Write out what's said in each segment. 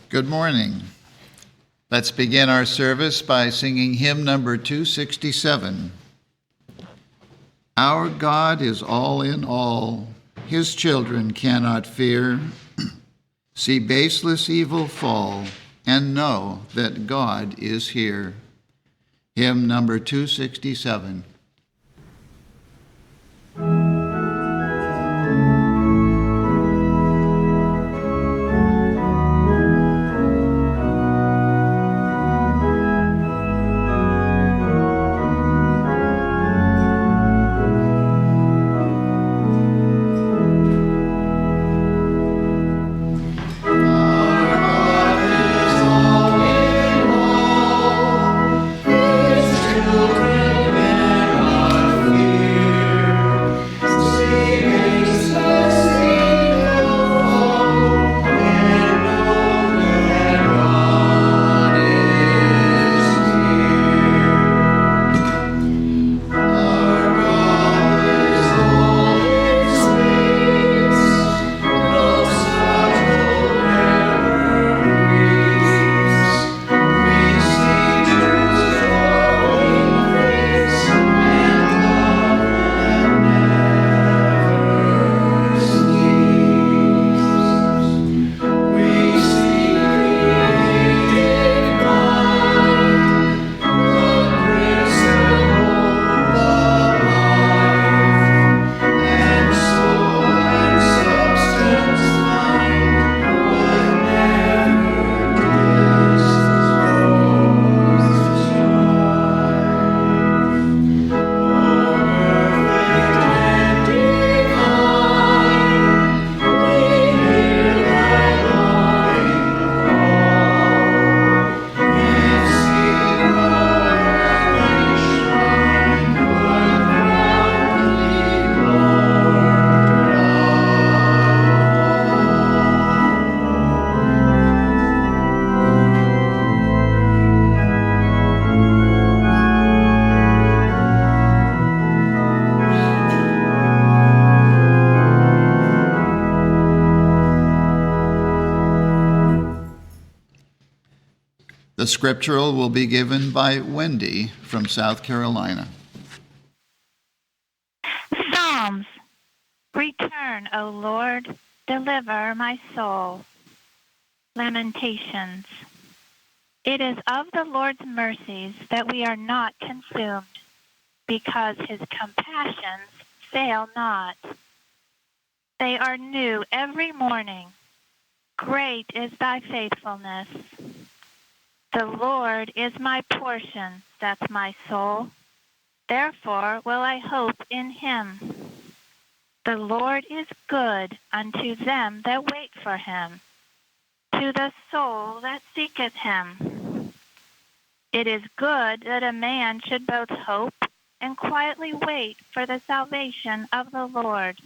Good morning. Let's begin our service by singing hymn number 267. Our God is all in all, his children cannot fear. See baseless evil fall, and know that God is here. Hymn number 267. The scriptural will be given by Wendy from South Carolina. Psalms. Return, O Lord, deliver my soul. Lamentations. It is of the Lord's mercies that we are not consumed, because his compassions fail not. They are new every morning. Great is thy faithfulness. The Lord is my portion, that's my soul. Therefore will I hope in him. The Lord is good unto them that wait for him, to the soul that seeketh him. It is good that a man should both hope and quietly wait for the salvation of the Lord.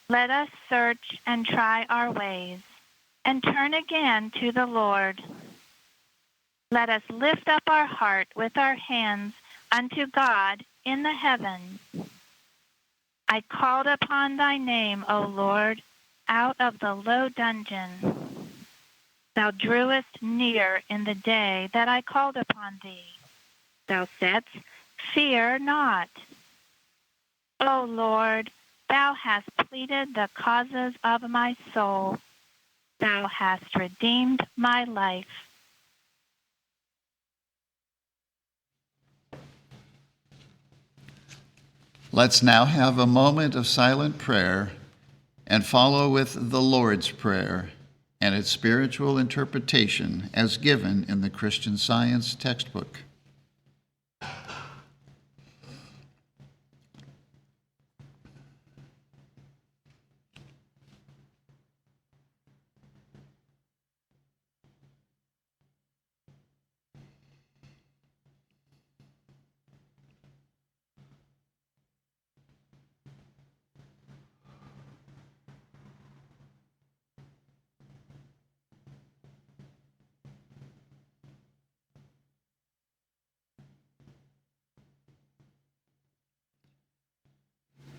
Let us search and try our ways, and turn again to the Lord. Let us lift up our heart with our hands unto God in the heavens. I called upon thy name, O Lord, out of the low dungeon. Thou drewest near in the day that I called upon thee. Thou saidst, fear not. O Lord, thou hast pleaded the causes of my soul. Thou hast redeemed my life. Let's now have a moment of silent prayer and follow with the Lord's Prayer and its spiritual interpretation as given in the Christian Science textbook.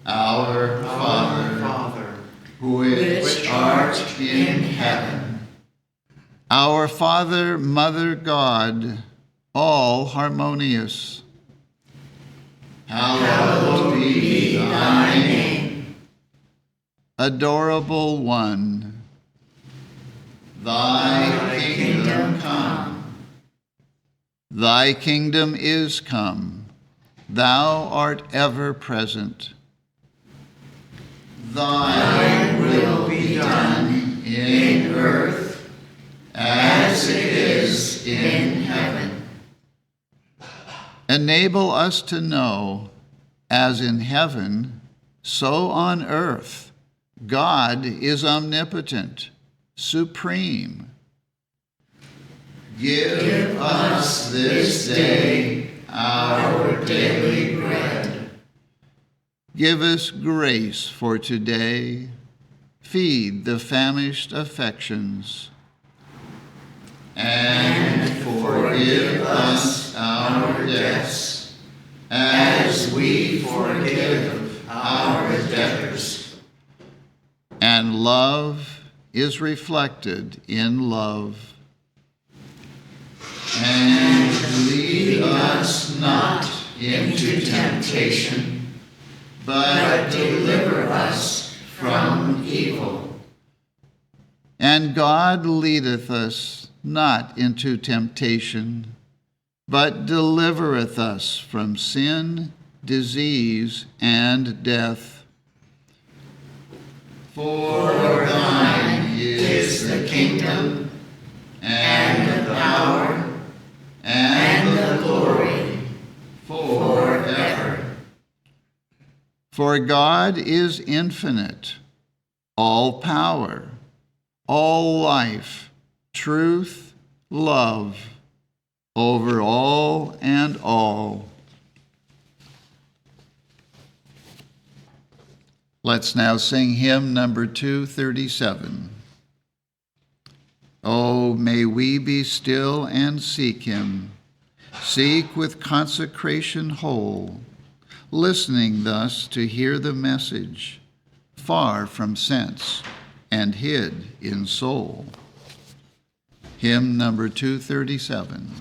Our Father, which art in heaven, Our Father, Mother, God, all harmonious. Hallowed be thy name. Adorable One, thy kingdom come. Thy kingdom is come. Thou art ever present. Thy will be done in earth as it is in heaven. Enable us to know, as in heaven, so on earth, God is omnipotent, supreme. Give us this day our daily bread. Give us grace for today. Feed the famished affections. And forgive us our debts, as we forgive our debtors. And love is reflected in love. And lead us not into temptation, but deliver us from evil. And God leadeth us not into temptation, but delivereth us from sin, disease, and death. For thine is the kingdom, and the power, and the glory, forever. For God is infinite, all power, all life, truth, love, over all and all. Let's now sing hymn number 237. Oh, may we be still and seek him, seek with consecration whole, listening thus to hear the message, far from sense and hid in soul. Hymn number 237.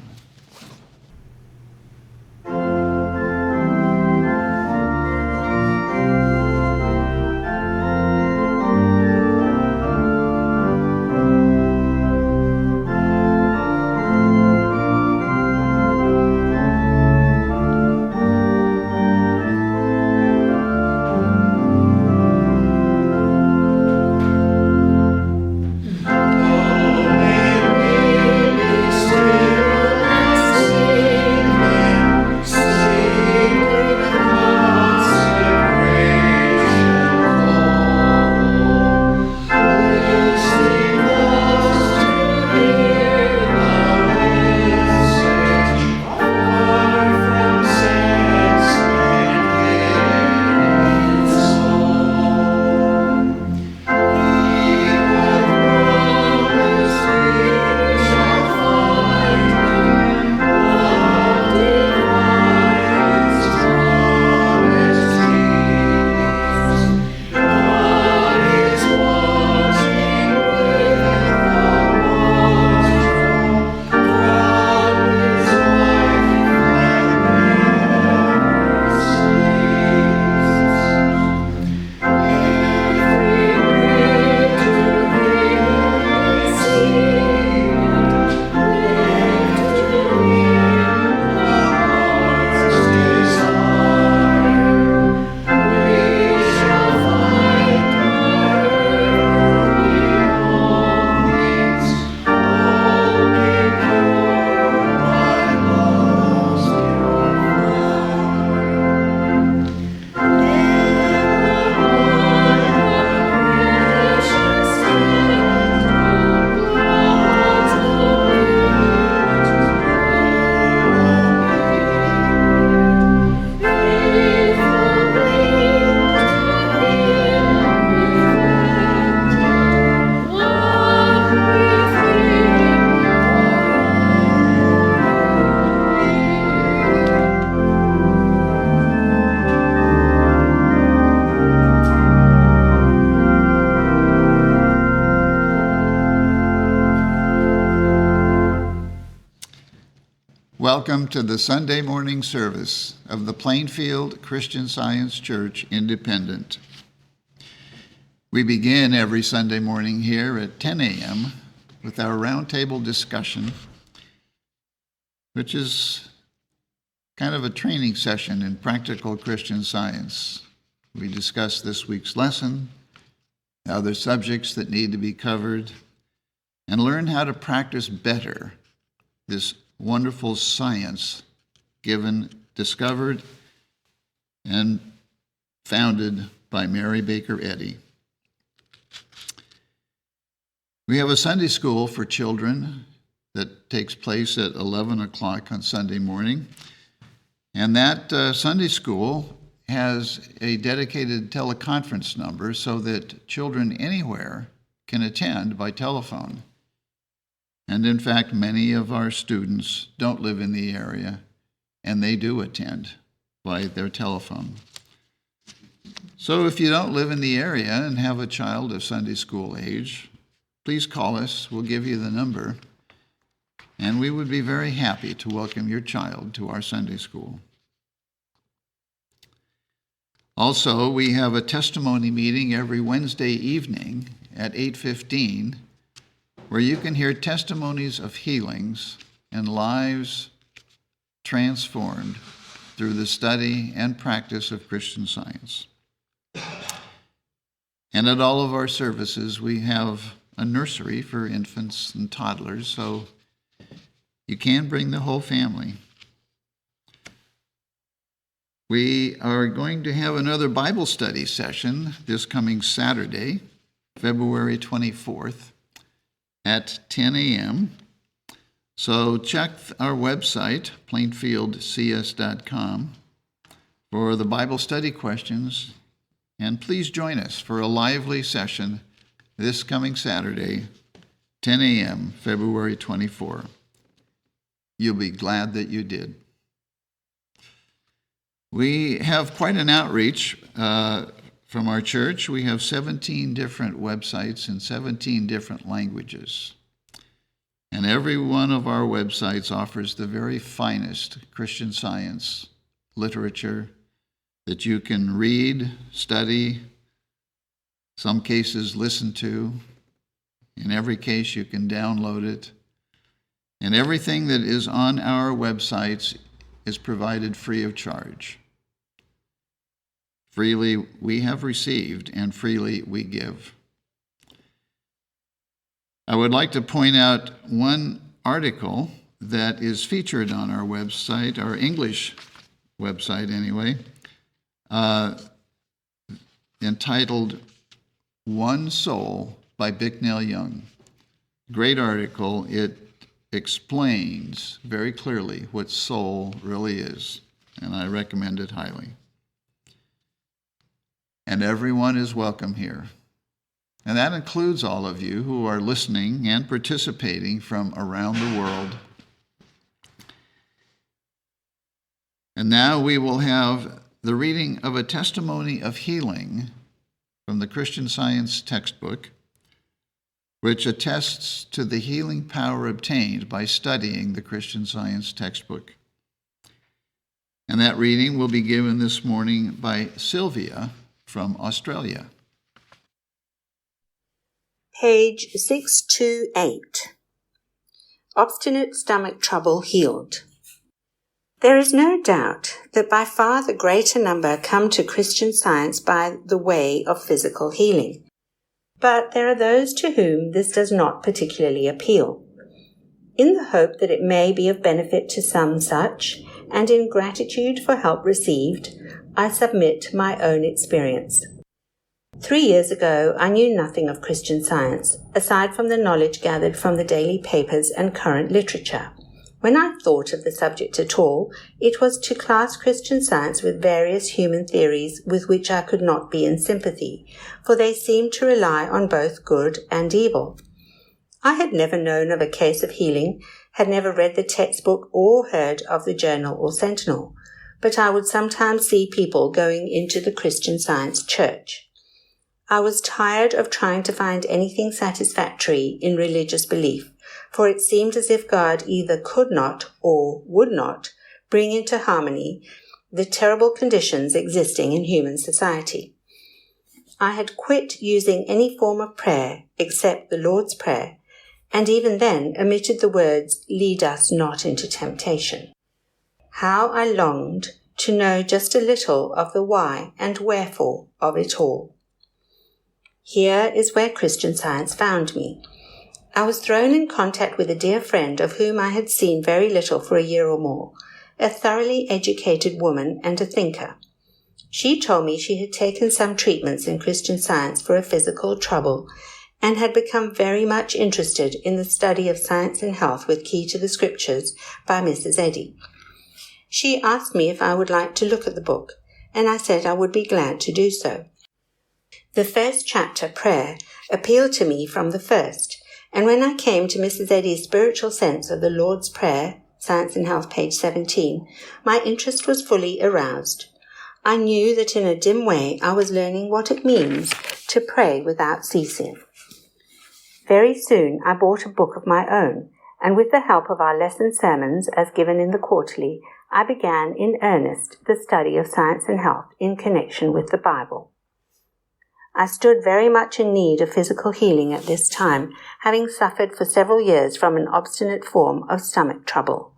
Oh, may we be still Welcome to the Sunday morning service of the Plainfield Christian Science Church Independent. We begin every Sunday morning here at 10 a.m. with our roundtable discussion, which is kind of a training session in practical Christian science. We discuss this week's lesson, other subjects that need to be covered, and learn how to practice better this wonderful science discovered and founded by Mary Baker Eddy. We have a Sunday school for children that takes place at 11 o'clock on Sunday morning, and that Sunday school has a dedicated teleconference number so that children anywhere can attend by telephone. And in fact, many of our students don't live in the area, and they do attend by their telephone. So if you don't live in the area and have a child of Sunday school age, please call us. We'll give you the number, and we would be very happy to welcome your child to our Sunday school. Also, we have a testimony meeting every Wednesday evening at 8:15, where you can hear testimonies of healings and lives transformed through the study and practice of Christian Science. And at all of our services, we have a nursery for infants and toddlers, so you can bring the whole family. We are going to have another Bible study session this coming Saturday, February 24th, at 10 a.m. So check our website, plainfieldcs.com, for the Bible study questions, and please join us for a lively session this coming Saturday, 10 a.m., February 24. You'll be glad that you did. We have quite an outreach from our church. We have 17 different websites in 17 different languages. And every one of our websites offers the very finest Christian Science literature that you can read, study, some cases listen to. In every case, you can download it. And everything that is on our websites is provided free of charge. Freely we have received, and freely we give. I would like to point out one article that is featured on our website, our English website anyway, entitled One Soul by Bicknell Young. Great article. It explains very clearly what soul really is, and I recommend it highly. And everyone is welcome here. And that includes all of you who are listening and participating from around the world. And now we will have the reading of a testimony of healing from the Christian Science textbook, which attests to the healing power obtained by studying the Christian Science textbook. And that reading will be given this morning by Sylvia from Australia. Page 628. Obstinate stomach trouble healed. There is no doubt that by far the greater number come to Christian Science by the way of physical healing. But there are those to whom this does not particularly appeal. In the hope that it may be of benefit to some such, and in gratitude for help received, I submit my own experience. 3 years ago, I knew nothing of Christian Science, aside from the knowledge gathered from the daily papers and current literature. When I thought of the subject at all, it was to class Christian Science with various human theories with which I could not be in sympathy, for they seemed to rely on both good and evil. I had never known of a case of healing, had never read the textbook or heard of the Journal or Sentinel, but I would sometimes see people going into the Christian Science church. I was tired of trying to find anything satisfactory in religious belief, for it seemed as if God either could not or would not bring into harmony the terrible conditions existing in human society. I had quit using any form of prayer except the Lord's Prayer, and even then omitted the words, "Lead us not into temptation." How I longed to know just a little of the why and wherefore of it all. Here is where Christian Science found me. I was thrown in contact with a dear friend of whom I had seen very little for a year or more, a thoroughly educated woman and a thinker. She told me she had taken some treatments in Christian Science for a physical trouble and had become very much interested in the study of Science and Health with Key to the Scriptures by Mrs. Eddy. She asked me if I would like to look at the book, and I said I would be glad to do so. The first chapter, Prayer, appealed to me from the first, and when I came to Mrs. Eddy's spiritual sense of the Lord's Prayer, Science and Health, page 17, my interest was fully aroused. I knew that in a dim way I was learning what it means to pray without ceasing. Very soon I bought a book of my own, and with the help of our lesson sermons as given in the quarterly, I began in earnest the study of Science and Health in connection with the Bible. I stood very much in need of physical healing at this time, having suffered for several years from an obstinate form of stomach trouble.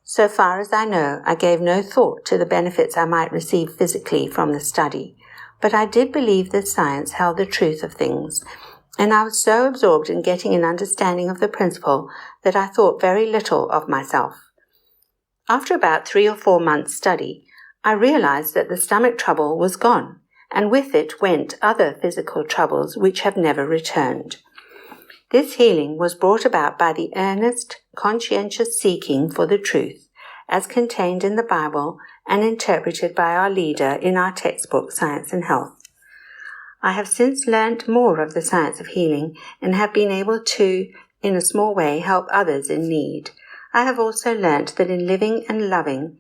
So far as I know, I gave no thought to the benefits I might receive physically from the study, but I did believe that science held the truth of things, and I was so absorbed in getting an understanding of the principle that I thought very little of myself. After about 3 or 4 months' study, I realized that the stomach trouble was gone, and with it went other physical troubles which have never returned. This healing was brought about by the earnest, conscientious seeking for the truth, as contained in the Bible and interpreted by our leader in our textbook, Science and Health. I have since learnt more of the science of healing and have been able to, in a small way, help others in need. I have also learnt that in living and loving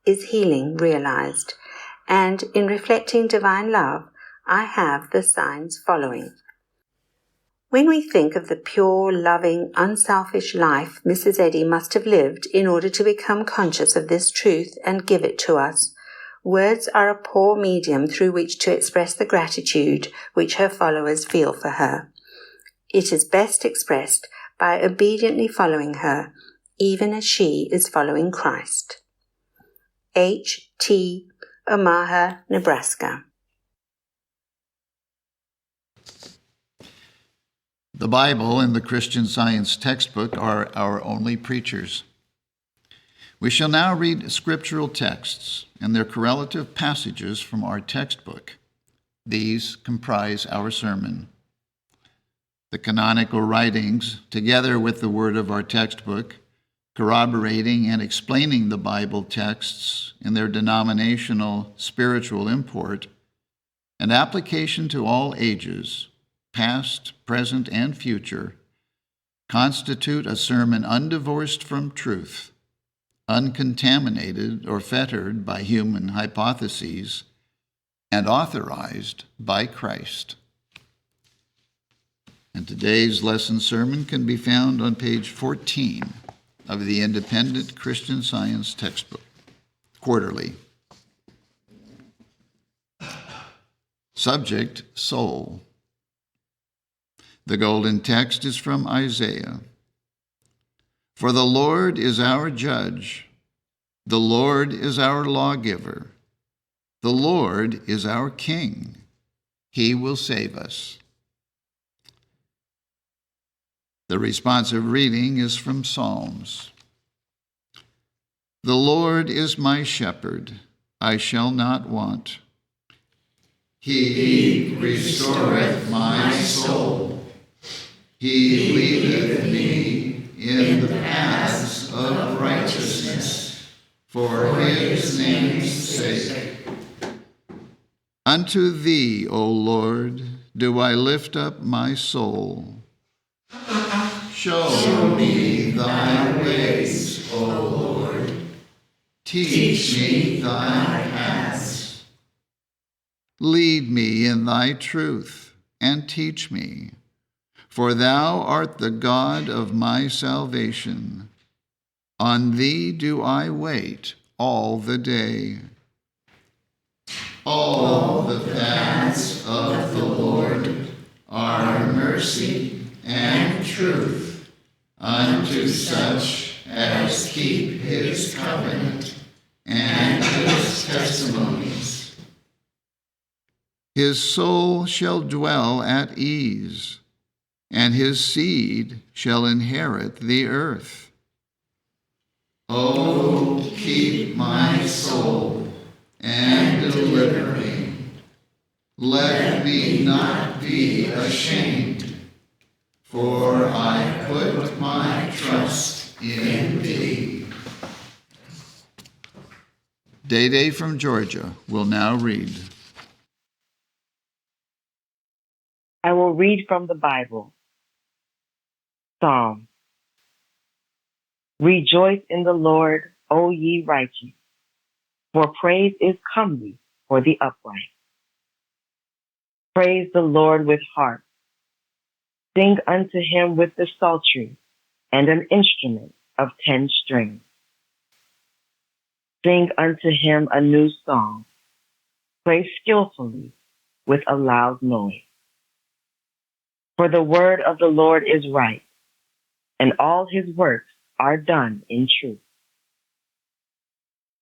is healing realized, and in reflecting divine love, I have the signs following. When we think of the pure, loving, unselfish life Mrs. Eddy must have lived in order to become conscious of this truth and give it to us, words are a poor medium through which to express the gratitude which her followers feel for her. It is best expressed by obediently following her, even as she is following Christ. H.T. Omaha, Nebraska. The Bible and the Christian Science textbook are our only preachers. We shall now read scriptural texts and their correlative passages from our textbook. These comprise our sermon. The canonical writings, together with the word of our textbook, corroborating and explaining the Bible texts in their denominational spiritual import and application to all ages, past, present, and future, constitute a sermon undivorced from truth, uncontaminated or fettered by human hypotheses, and authorized by Christ. And today's lesson sermon can be found on page 14 of the Independent Christian Science textbook, quarterly. Subject, soul. The golden text is from Isaiah. For the Lord is our judge, the Lord is our lawgiver, the Lord is our king. He will save us. The responsive reading is from Psalms. The Lord is my shepherd, I shall not want. He restoreth my soul. He leadeth me in the paths of righteousness for his name's sake. Unto thee, O Lord, do I lift up my soul. Show me thy ways, O Lord. Teach me thy paths. Lead me in thy truth and teach me. For thou art the God of my salvation. On thee do I wait all the day. All the paths of the Lord are mercy and truth unto such as keep his covenant and his testimonies. His soul shall dwell at ease, and his seed shall inherit the earth. O keep my soul and deliver me. Let me not be ashamed, for I put my trust in thee. Day from Georgia will now read. I will read from the Bible. Psalm. Rejoice in the Lord, O ye righteous, for praise is comely for the upright. Praise the Lord with harp. Sing unto him with the psaltery and an instrument of 10 strings. Sing unto him a new song. Play skillfully with a loud noise. For the word of the Lord is right, and all his works are done in truth.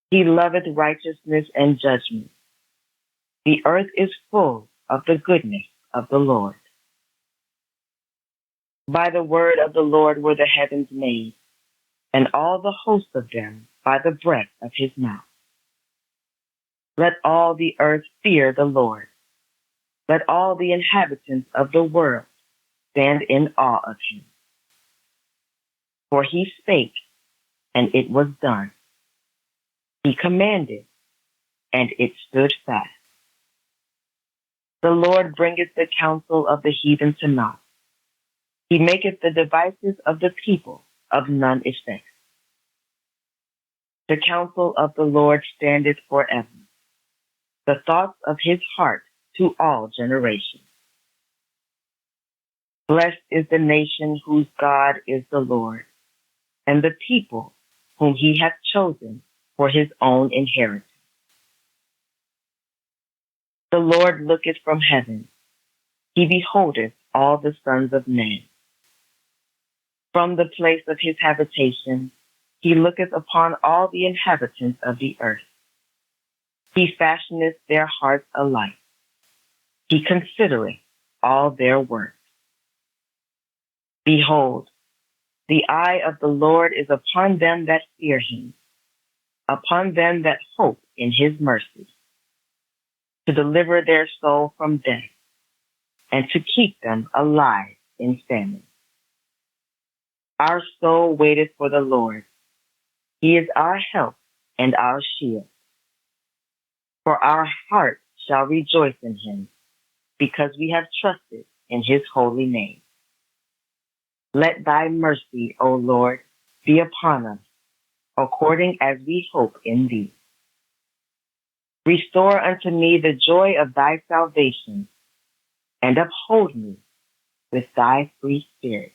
He loveth righteousness and judgment. The earth is full of the goodness of the Lord. By the word of the Lord were the heavens made, and all the hosts of them by the breath of his mouth. Let all the earth fear the Lord. Let all the inhabitants of the world stand in awe of him. For he spake, and it was done. He commanded, and it stood fast. The Lord bringeth the counsel of the heathen to naught. He maketh the devices of the people of none effect. The counsel of the Lord standeth forever, the thoughts of his heart to all generations. Blessed is the nation whose God is the Lord, and the people whom he hath chosen for his own inheritance. The Lord looketh from heaven, he beholdeth all the sons of men. From the place of his habitation, he looketh upon all the inhabitants of the earth. He fashioneth their hearts alike. He considereth all their works. Behold, the eye of the Lord is upon them that fear him, upon them that hope in his mercy, to deliver their soul from death, and to keep them alive in famine. Our soul waiteth for the Lord. He is our help and our shield. For our heart shall rejoice in him, because we have trusted in his holy name. Let thy mercy, O Lord, be upon us, according as we hope in thee. Restore unto me the joy of thy salvation, and uphold me with thy free spirit.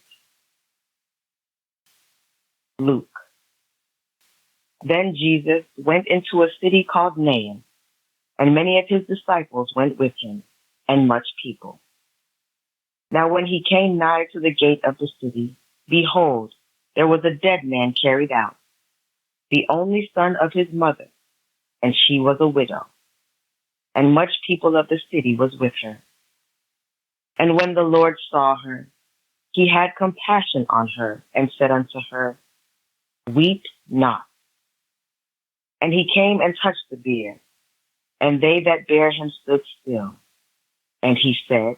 Luke. Then Jesus went into a city called Nain, and many of his disciples went with him, and much people. Now when he came nigh to the gate of the city, behold, there was a dead man carried out, the only son of his mother, and she was a widow. And much people of the city was with her. And when the Lord saw her, he had compassion on her, and said unto her, Weep not. And he came and touched the bier, and they that bare him stood still. And he said,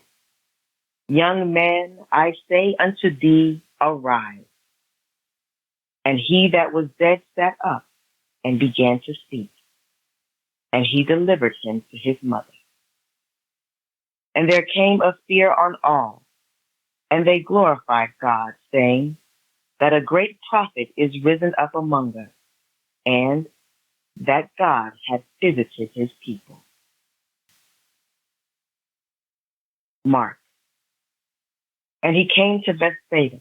Young man, I say unto thee, arise. And he that was dead sat up, and began to speak. And he delivered him to his mother. And there came a fear on all, and they glorified God, saying, that a great prophet is risen up among us, and that God hath visited his people. Mark. And he came to Bethsaida,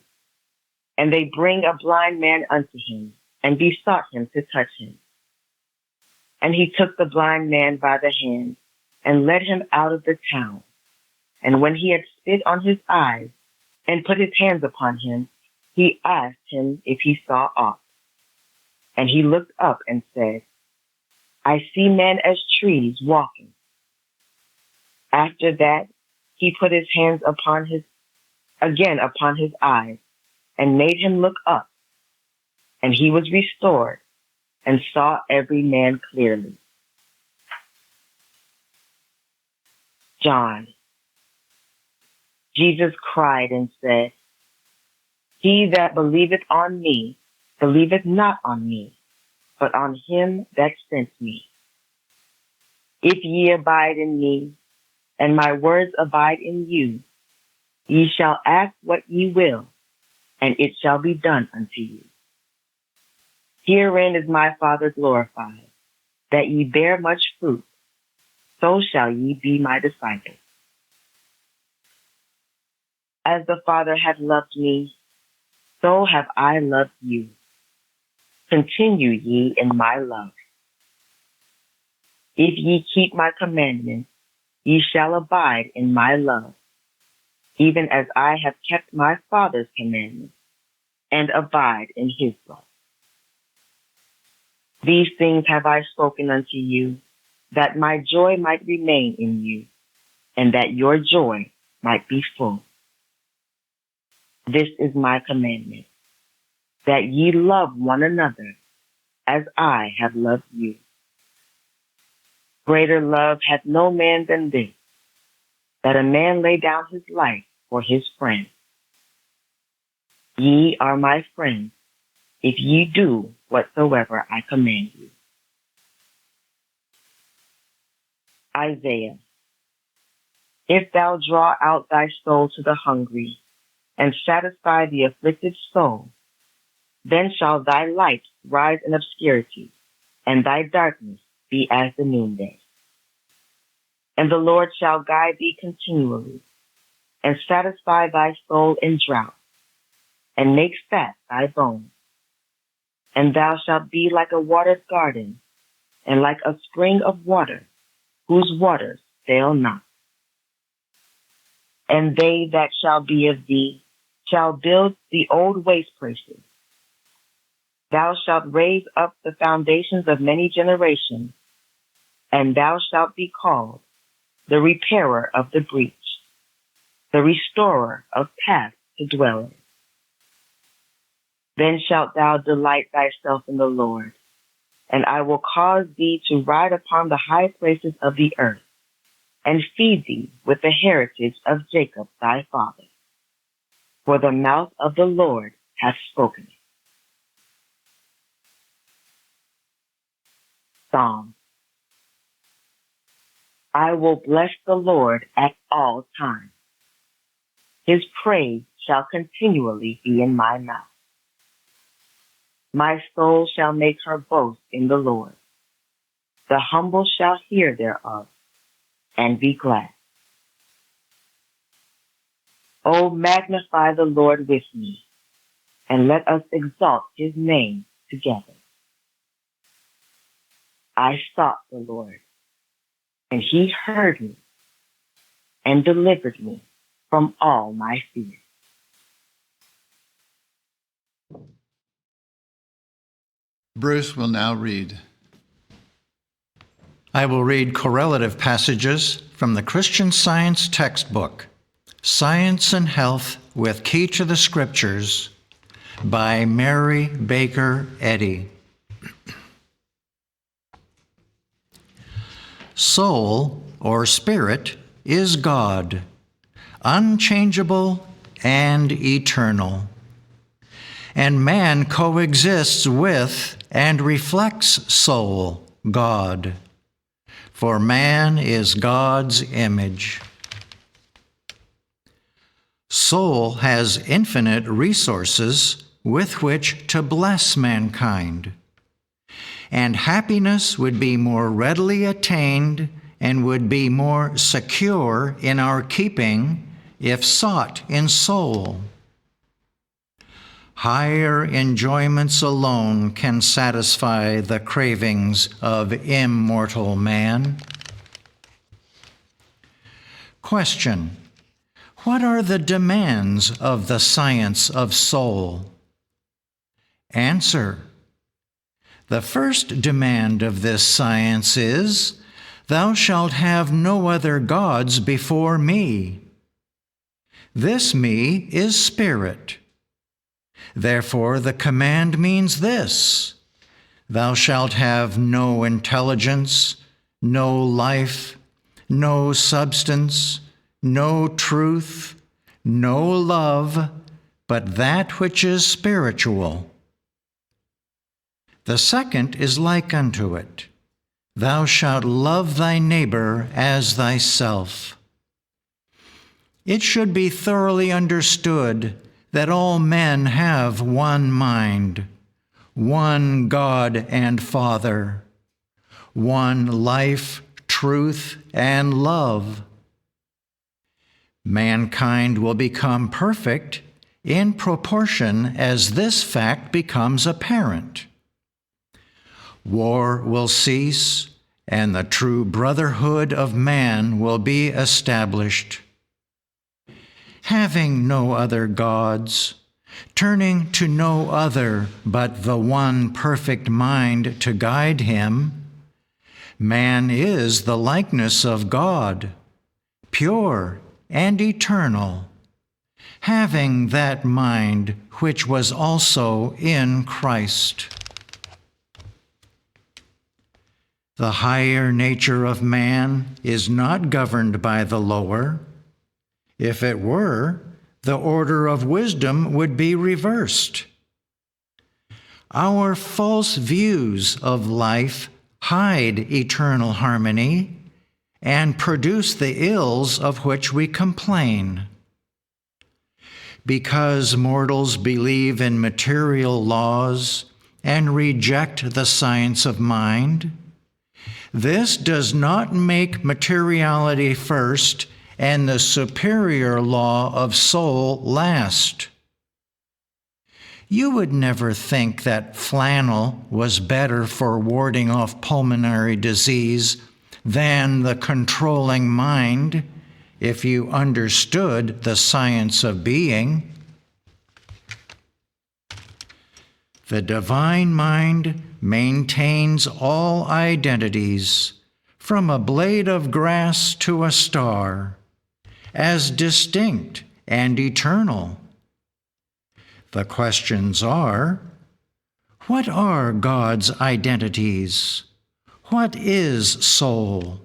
and they bring a blind man unto him, and besought him to touch him. And he took the blind man by the hand, and led him out of the town. And when he had spit on his eyes, and put his hands upon him, he asked him if he saw aught. And he looked up and said, I see men as trees walking. After that, he put his hands upon his eyes, and made him look up. And he was restored, and saw every man clearly. John. Jesus cried and said, He that believeth on me, believeth not on me, but on him that sent me. If ye abide in me, and my words abide in you, ye shall ask what ye will, and it shall be done unto you. Herein is my Father glorified, that ye bear much fruit, so shall ye be my disciples. As the Father hath loved me, so have I loved you. Continue ye in my love. If ye keep my commandments, ye shall abide in my love, even as I have kept my Father's commandments, and abide in his love. These things have I spoken unto you, that my joy might remain in you, and that your joy might be full. This is my commandment, that ye love one another, as I have loved you. Greater love hath no man than this, that a man lay down his life for his friend. Ye are my friends, if ye do whatsoever I command you. Isaiah. If thou draw out thy soul to the hungry, and satisfy the afflicted soul, then shall thy light rise in obscurity, and thy darkness be as the noonday. And the Lord shall guide thee continually, and satisfy thy soul in drought, and make fat thy bones. And thou shalt be like a watered garden, and like a spring of water, whose waters fail not. And they that shall be of thee shall build the old waste places. Thou shalt raise up the foundations of many generations, and thou shalt be called the repairer of the breach, the restorer of paths to dwell in. Then shalt thou delight thyself in the Lord, and I will cause thee to ride upon the high places of the earth, and feed thee with the heritage of Jacob thy father. For the mouth of the Lord hath spoken it. Psalm. I will bless the Lord at all times. His praise shall continually be in my mouth. My soul shall make her boast in the Lord. The humble shall hear thereof, and be glad. O magnify the Lord with me, and let us exalt his name together. I sought the Lord, and he heard me, and delivered me from all my fears. Bruce will now read. I will read correlative passages from the Christian Science textbook, Science and Health with Key to the Scriptures, by Mary Baker Eddy. Soul, or spirit, is God, unchangeable and eternal. And man coexists with and reflects soul, God. For man is God's image. Soul has infinite resources with which to bless mankind. And happiness would be more readily attained and would be more secure in our keeping if sought in soul. Higher enjoyments alone can satisfy the cravings of immortal man. Question: what are the demands of the science of soul? Answer: the first demand of this science is, "Thou shalt have no other gods before me." This me is spirit. Therefore, the command means this: thou shalt have no intelligence, no life, no substance, no truth, no love, but that which is spiritual. The second is like unto it: thou shalt love thy neighbor as thyself. It should be thoroughly understood that all men have one mind, one God and Father, one life, truth, and love. Mankind will become perfect in proportion as this fact becomes apparent. War will cease, and the true brotherhood of man will be established. Having no other gods, turning to no other but the one perfect mind to guide him, man is the likeness of God, pure and eternal, having that mind which was also in Christ. The higher nature of man is not governed by the lower. If it were, the order of wisdom would be reversed. Our false views of life hide eternal harmony and produce the ills of which we complain. Because mortals believe in material laws and reject the science of mind, this does not make materiality first and the superior law of soul last. You would never think that flannel was better for warding off pulmonary disease than the controlling mind if you understood the science of being. The divine mind maintains all identities, from a blade of grass to a star, as distinct and eternal. The questions are: what are God's identities? What is soul?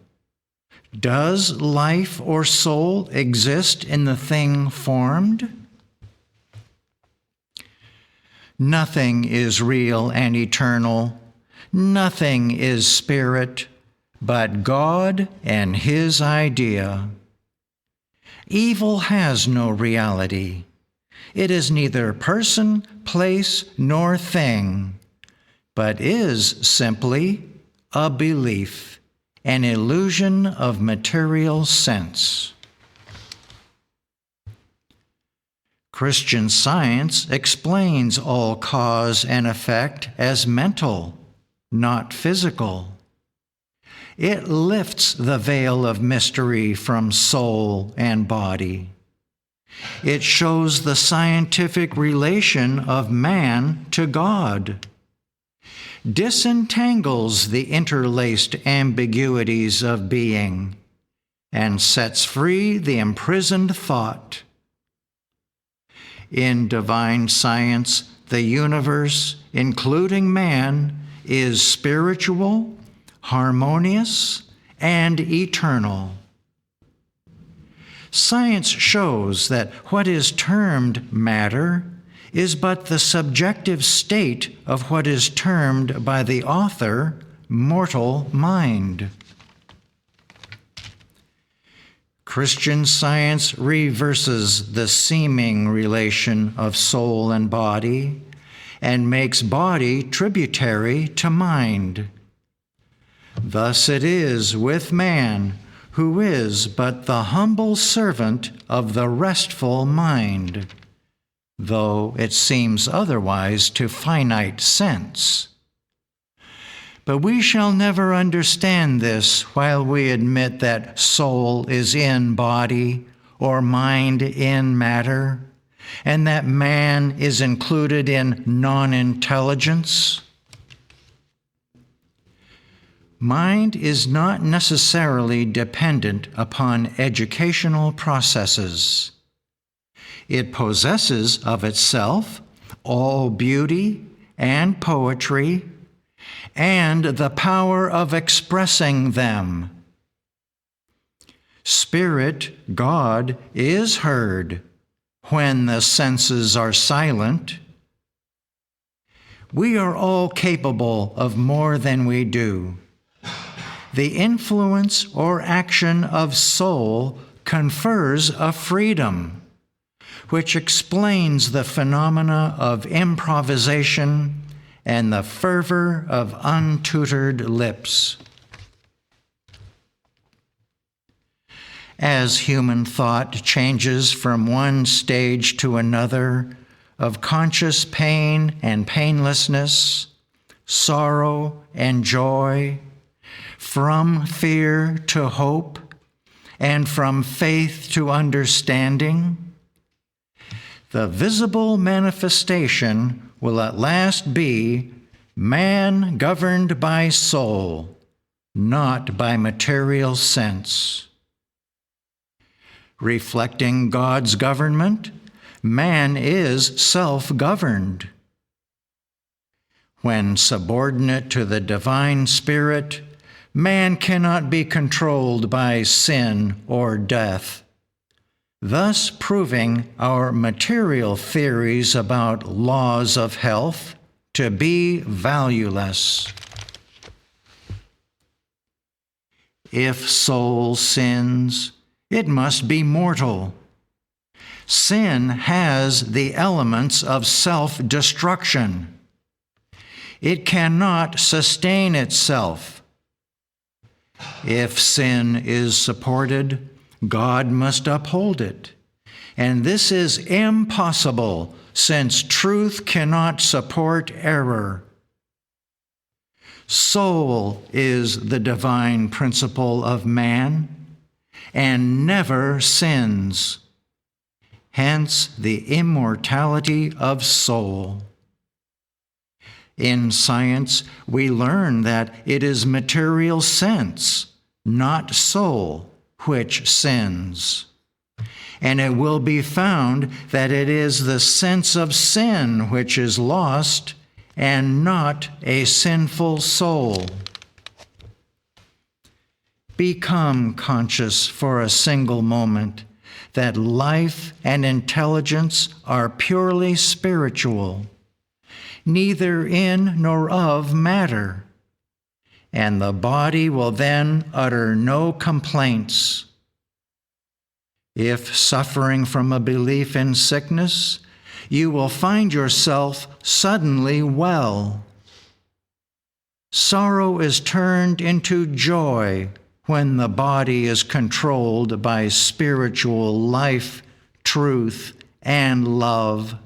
Does life or soul exist in the thing formed? Nothing is real and eternal. Nothing is spirit, but God and His idea. Evil has no reality. It is neither person, place, nor thing, but is simply a belief, an illusion of material sense. Christian Science explains all cause and effect as mental, not physical. It lifts the veil of mystery from soul and body. It shows the scientific relation of man to God, disentangles the interlaced ambiguities of being, and sets free the imprisoned thought. In divine science, the universe, including man, is spiritual, harmonious, and eternal. Science shows that what is termed matter is but the subjective state of what is termed by the author mortal mind. Christian Science reverses the seeming relation of soul and body and makes body tributary to mind. Thus it is with man, who is but the humble servant of the restful mind, though it seems otherwise to finite sense. But we shall never understand this while we admit that soul is in body or mind in matter, and that man is included in non-intelligence. Mind is not necessarily dependent upon educational processes. It possesses of itself all beauty and poetry, and the power of expressing them. Spirit, God, is heard when the senses are silent. We are all capable of more than we do. The influence or action of soul confers a freedom, which explains the phenomena of improvisation and the fervor of untutored lips. As human thought changes from one stage to another of conscious pain and painlessness, sorrow and joy, from fear to hope, and from faith to understanding, the visible manifestation will at last be man governed by soul, not by material sense. Reflecting God's government, man is self-governed. When subordinate to the divine Spirit, man cannot be controlled by sin or death, thus proving our material theories about laws of health to be valueless. If soul sins, it must be mortal. Sin has the elements of self-destruction. It cannot sustain itself. If sin is supported, God must uphold it. And this is impossible, since truth cannot support error. Soul is the divine principle of man, and never sins. Hence the immortality of soul. In science, we learn that it is material sense, not soul, which sins. And it will be found that it is the sense of sin which is lost, and not a sinful soul. Become conscious for a single moment that life and intelligence are purely spiritual, neither in nor of matter, and the body will then utter no complaints. If suffering from a belief in sickness, you will find yourself suddenly well. Sorrow is turned into joy when the body is controlled by spiritual life, truth, and love.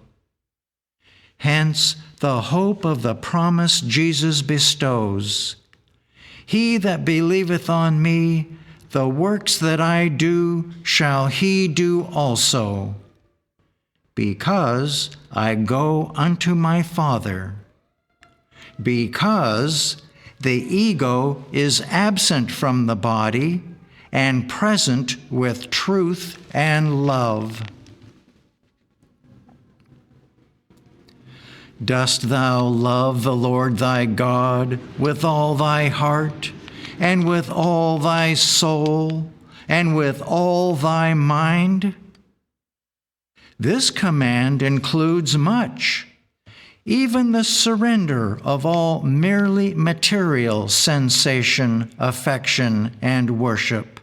Hence, the hope of the promise Jesus bestows. He that believeth on me, the works that I do shall he do also, because I go unto my Father. Because the ego is absent from the body and present with truth and love. Dost thou love the Lord thy God with all thy heart, and with all thy soul, and with all thy mind? This command includes much, even the surrender of all merely material sensation, affection, and worship.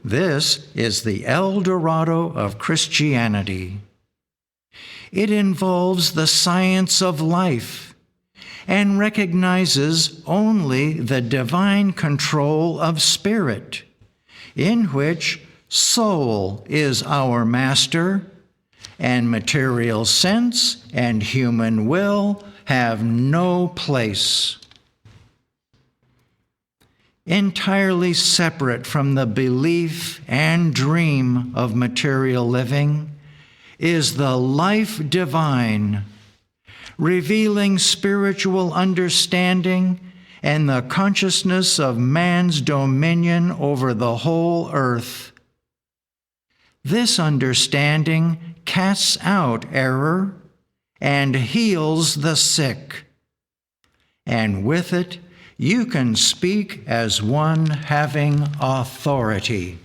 This is the El Dorado of Christianity. It involves the science of life and recognizes only the divine control of spirit, in which soul is our master, and material sense and human will have no place. Entirely separate from the belief and dream of material living is the life divine, revealing spiritual understanding and the consciousness of man's dominion over the whole earth. This understanding casts out error and heals the sick, and with it you can speak as one having authority.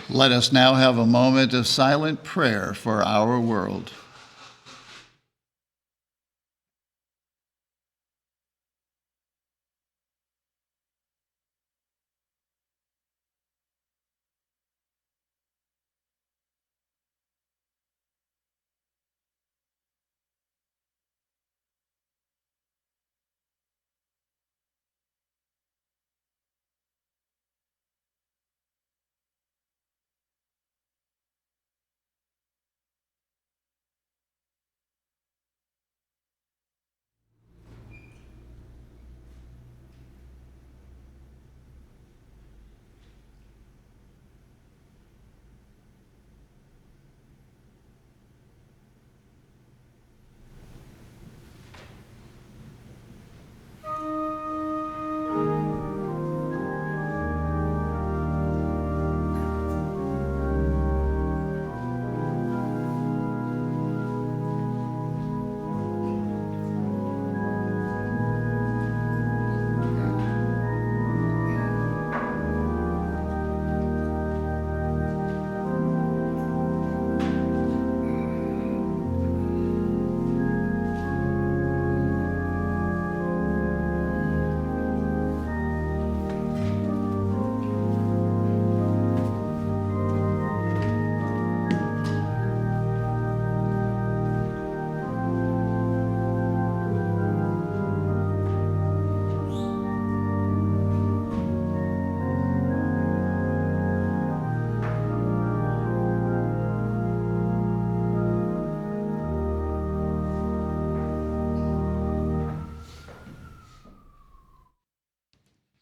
Let us now have a moment of silent prayer for our world.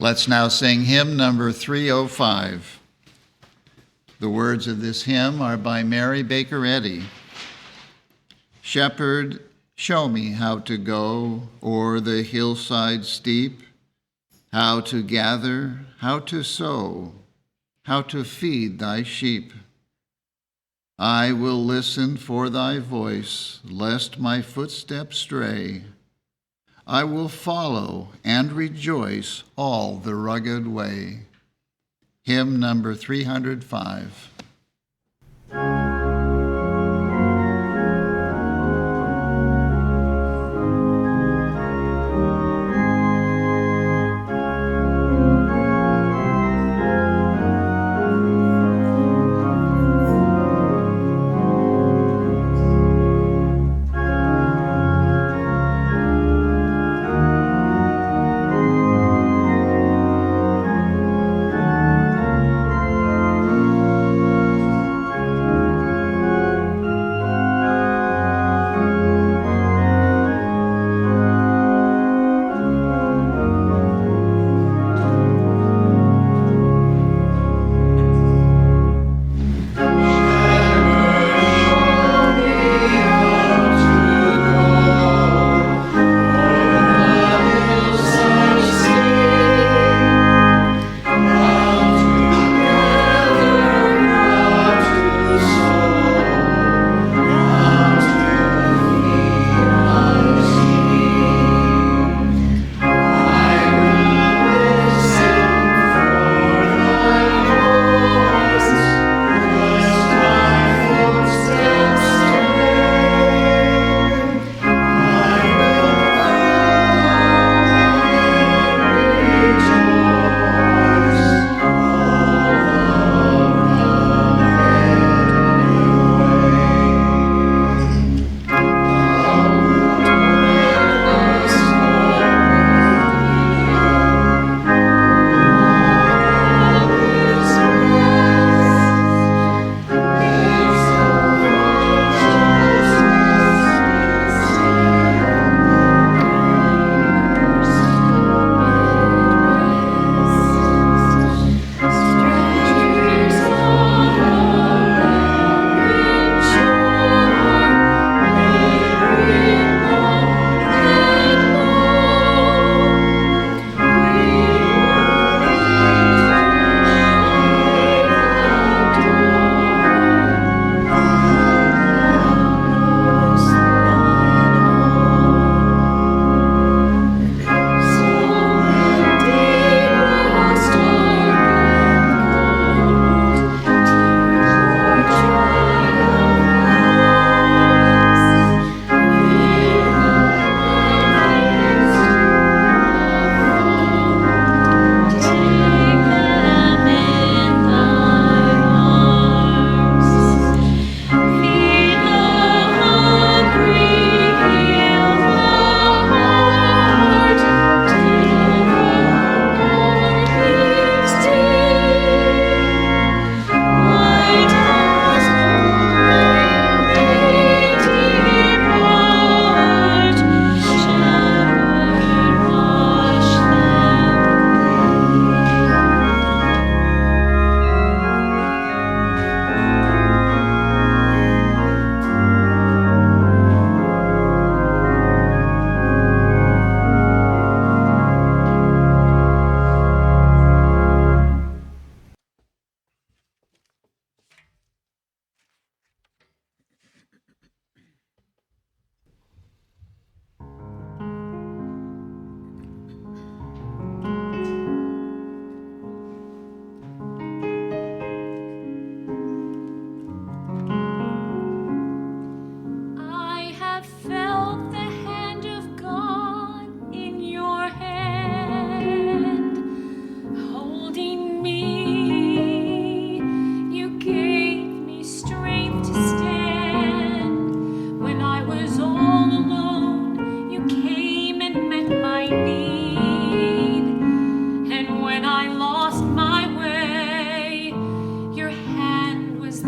Let's now sing hymn number 305. The words of this hymn are by Mary Baker Eddy. Shepherd, show me how to go o'er the hillside steep, how to gather, how to sow, how to feed thy sheep. I will listen for thy voice, lest my footsteps stray. I will follow and rejoice all the rugged way. Hymn number 305.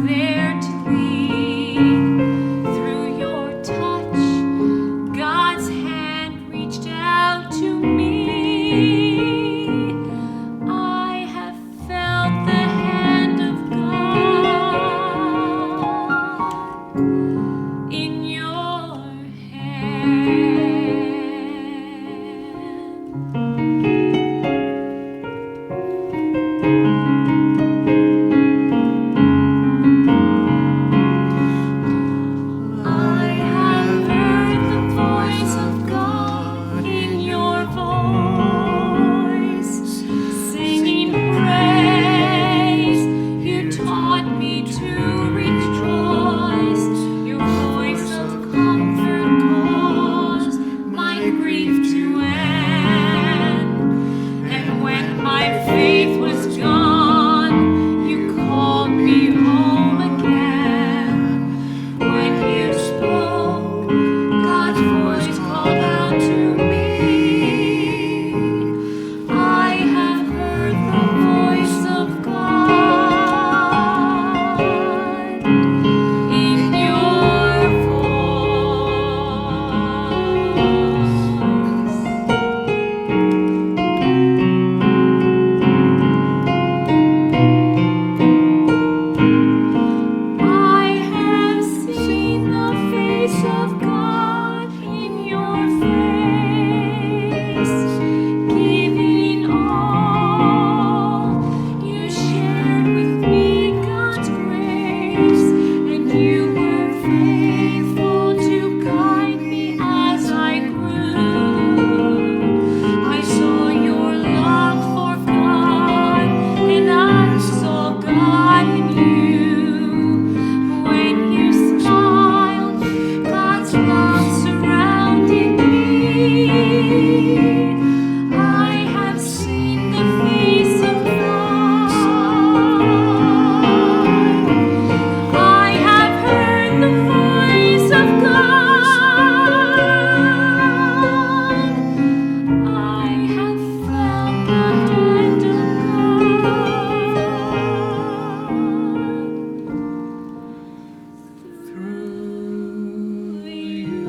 there to lead. Through your touch, God's hand reached out to me. I have felt the hand of God in your hand. I have heard the voice of God in your voice, singing praise. You taught me to rejoice. Your voice of comfort caused my grief to end. And when my faith was gone, you called me home again. When you spoke, God's voice called out to me. I have heard the voice of God in your I have seen the face of God in your face, giving all. You shared with me God's grace, and you were faithful to guide me as I grew. I saw your love for God, and I saw God in you. When you smiled, God's love surrounded me. I have seen the face of God. I have heard the voice of God. I have felt the hand of God through you.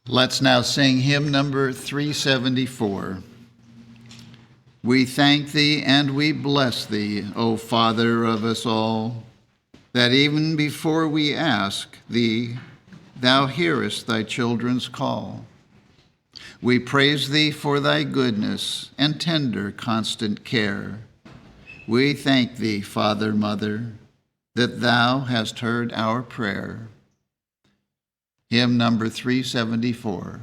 Let's now sing hymn number 374. We thank thee and we bless thee, O Father of us all, that even before we ask thee, thou hearest thy children's call. We praise thee for thy goodness and tender, constant care. We thank thee, Father, Mother, that thou hast heard our prayer. Hymn number 374.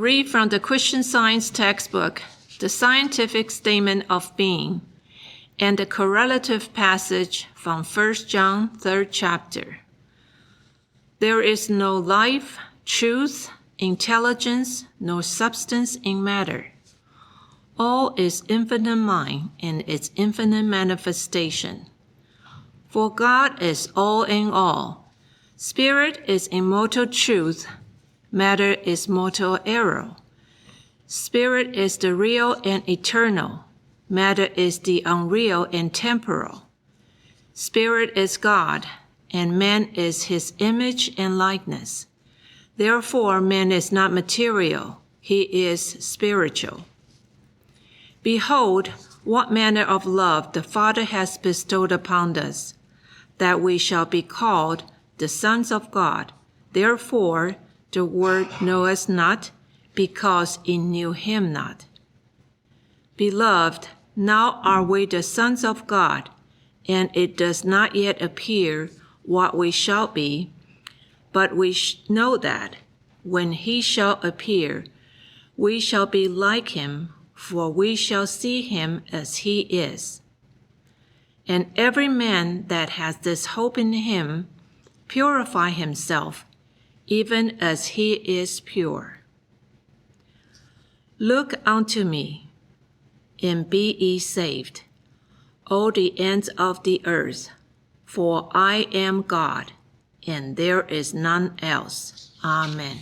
read from the Christian Science textbook, The Scientific Statement of Being, and the correlative passage from 1 John 3rd chapter. There is no life, truth, intelligence, nor substance in matter. All is infinite mind and its infinite manifestation. For God is all in all. Spirit is immortal truth. Matter is mortal error. Spirit is the real and eternal. Matter is the unreal and temporal. Spirit is God, and man is his image and likeness. Therefore, man is not material, he is spiritual. Behold, what manner of love the Father has bestowed upon us, that we shall be called the sons of God. Therefore, the world knoweth us not, because it knew him not. Beloved, now are we the sons of God, and it does not yet appear what we shall be, but we know that, when he shall appear, we shall be like him, for we shall see him as he is. And every man that has this hope in him purify himself, even as he is pure. Look unto me, and be ye saved, all the ends of the earth, for I am God, and there is none else. Amen.